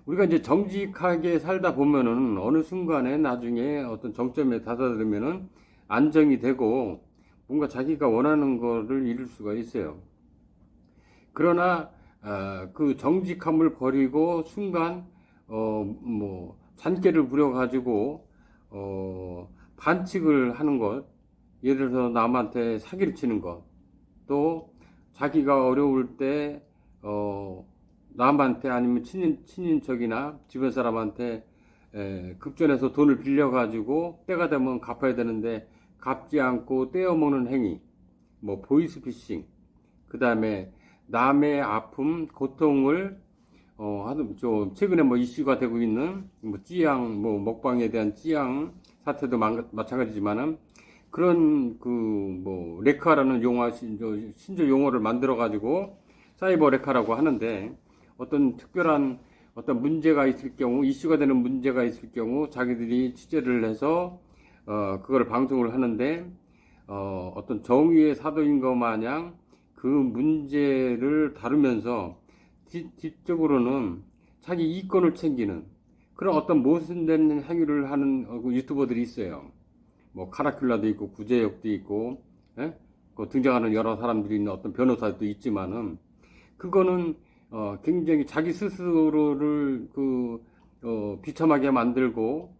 우리가 이제 정직하게 살다 보면은 어느 순간에 나중에 어떤 정점에 다다르면은 안정이 되고 뭔가 자기가 원하는 거를 이룰 수가 있어요. 그러나 그 정직함을 버리고 순간 뭐 잔꾀를 부려가지고 반칙을 하는 것, 예를 들어서 남한테 사기를 치는 것, 또 자기가 어려울 때 남한테 아니면 친인척이나 주변 사람한테 급전해서 돈을 빌려가지고 때가 되면 갚아야 되는데 갚지 않고 떼어먹는 행위, 뭐 보이스피싱, 그 다음에 남의 아픔, 고통을 하도 좀 최근에 뭐 이슈가 되고 있는 뭐 찌양, 뭐 먹방에 대한 찌양 사태도 마찬가지지만은 그런 그 뭐 레카라는 용어 신조 용어를 만들어 가지고 사이버 레카라고 하는데 어떤 특별한 어떤 문제가 있을 경우 이슈가 되는 문제가 있을 경우 자기들이 취재를 해서 그걸 방송을 하는데 어떤 정의의 사도인 것 마냥 그 문제를 다루면서 뒷적으로는 자기 이권을 챙기는 그런 어떤 모순된 행위를 하는 유튜버들이 있어요. 뭐 카라큘라도 있고 구제역도 있고 예? 그 등장하는 여러 사람들이 있는 어떤 변호사도 있지만은 그거는 굉장히 자기 스스로를 비참하게 만들고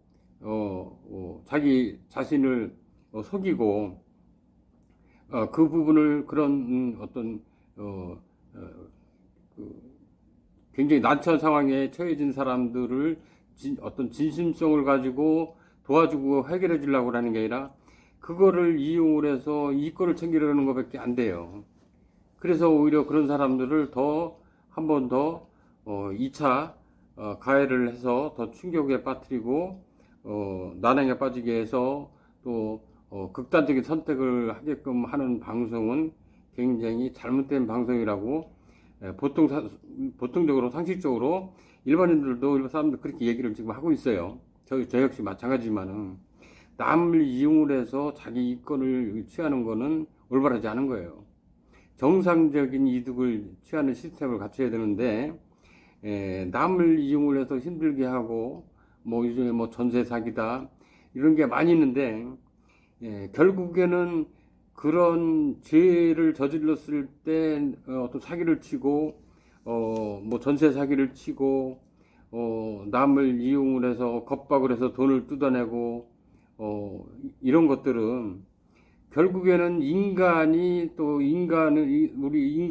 자기 자신을 속이고 그 부분을 그런 어떤 그 굉장히 난처한 상황에 처해진 사람들을 어떤 진심성을 가지고 도와주고 해결해 주려고 하는 게 아니라 그거를 이용을 해서 이권을 챙기려는 것밖에 안 돼요. 그래서 오히려 그런 사람들을 더 한 번 더 2차 가해를 해서 더 충격에 빠뜨리고 난항에 빠지게 해서 또 극단적인 선택을 하게끔 하는 방송은 굉장히 잘못된 방송이라고 보통적으로 상식적으로 일반인들도 일반 사람들 그렇게 얘기를 지금 하고 있어요. 저 역시 마찬가지지만은 남을 이용을 해서 자기 이권을 취하는 거는 올바르지 않은 거예요. 정상적인 이득을 취하는 시스템을 갖춰야 되는데 남을 이용을 해서 힘들게 하고 뭐 요즘에 뭐 전세 사기다 이런 게 많이 있는데 결국에는 그런 죄를 저질렀을 때 어떤 사기를 치고 뭐 전세 사기를 치고 남을 이용을 해서 겁박을 해서 돈을 뜯어내고 이런 것들은 결국에는 인간이 또 우리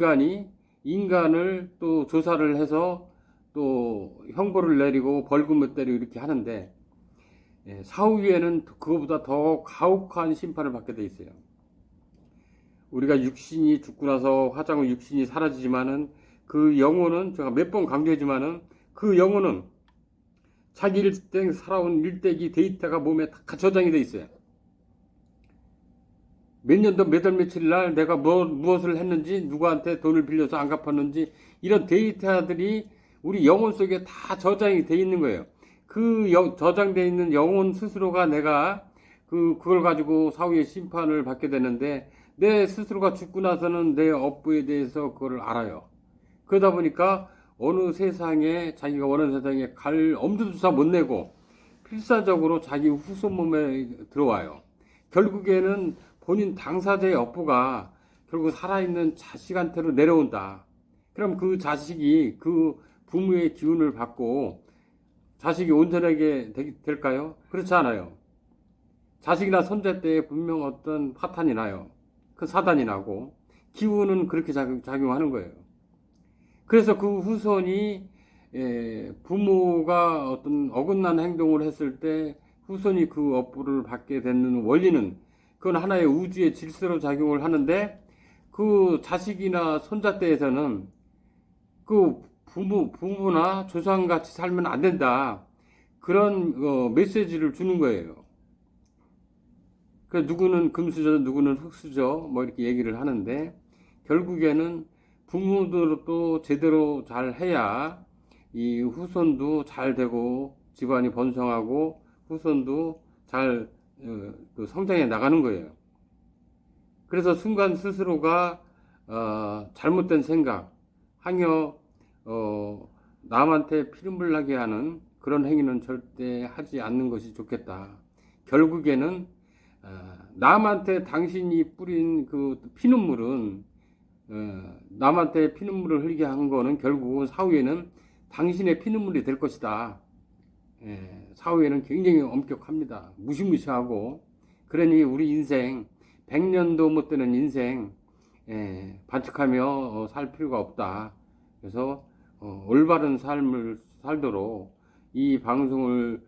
인간을 또 조사를 해서 또 형벌을 내리고 벌금을 때리고 이렇게 하는데 사후에는 그거보다 더 가혹한 심판을 받게 돼 있어요. 우리가 육신이 죽고 나서 화장후 육신이 사라지지만은 그 영혼은 제가 몇 번 강조했지만은 그 영혼은 자기 일생 살아온 일대기 데이터가 몸에 다 저장이 돼 있어요. 몇 년도 몇 월 며칠 날 내가 무엇을 했는지 누구한테 돈을 빌려서 안 갚았는지 이런 데이터들이 우리 영혼 속에 다 저장이 돼 있는 거예요. 그 저장돼 있는 영혼 스스로가 내가 그걸 가지고 사후에 심판을 받게 되는데 내 스스로가 죽고 나서는 내 업보에 대해서 그걸 알아요. 그러다 보니까 어느 세상에 자기가 원하는 세상에 갈 엄두조차 못 내고 필사적으로 자기 후손 몸에 들어와요. 결국에는 본인 당사자의 업보가 결국 살아있는 자식한테로 내려온다. 그럼 그 자식이 그 부모의 기운을 받고 자식이 온전하게 될까요? 그렇지 않아요. 자식이나 손자 때에 분명 어떤 파탄이 나요. 그 사단이 나고 기운은 그렇게 작용하는 거예요. 그래서 그 후손이 부모가 어떤 어긋난 행동을 했을 때 후손이 그 업보를 받게 되는 원리는 그건 하나의 우주의 질서로 작용을 하는데 그 자식이나 손자 때에서는 그 부모나 조상같이 살면 안 된다. 그런 메시지를 주는 거예요. 그 누구는 금수저, 누구는 흙수저, 뭐 이렇게 얘기를 하는데 결국에는 부모들도 제대로 잘 해야 이 후손도 잘 되고 집안이 번성하고 후손도 잘 성장해 나가는 거예요. 그래서 순간 스스로가 잘못된 생각, 항여 남한테 피눈물 나게 하는 그런 행위는 절대 하지 않는 것이 좋겠다. 결국에는 남한테 당신이 뿌린 그 피눈물은 남한테 피눈물을 흘리게 한 거는 결국은 사후에는 당신의 피눈물이 될 것이다. 사후에는 굉장히 엄격합니다. 무시무시하고. 그러니 우리 인생 100년도 못 되는 인생 반칙하며 살 필요가 없다. 그래서 올바른 삶을 살도록 이 방송을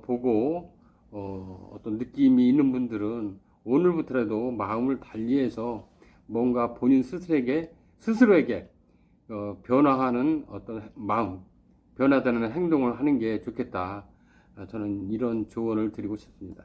보고 어떤 느낌이 있는 분들은 오늘부터라도 마음을 달리해서 뭔가 본인 스스로에게 변화하는 어떤 마음, 변화되는 행동을 하는 게 좋겠다. 저는 이런 조언을 드리고 싶습니다.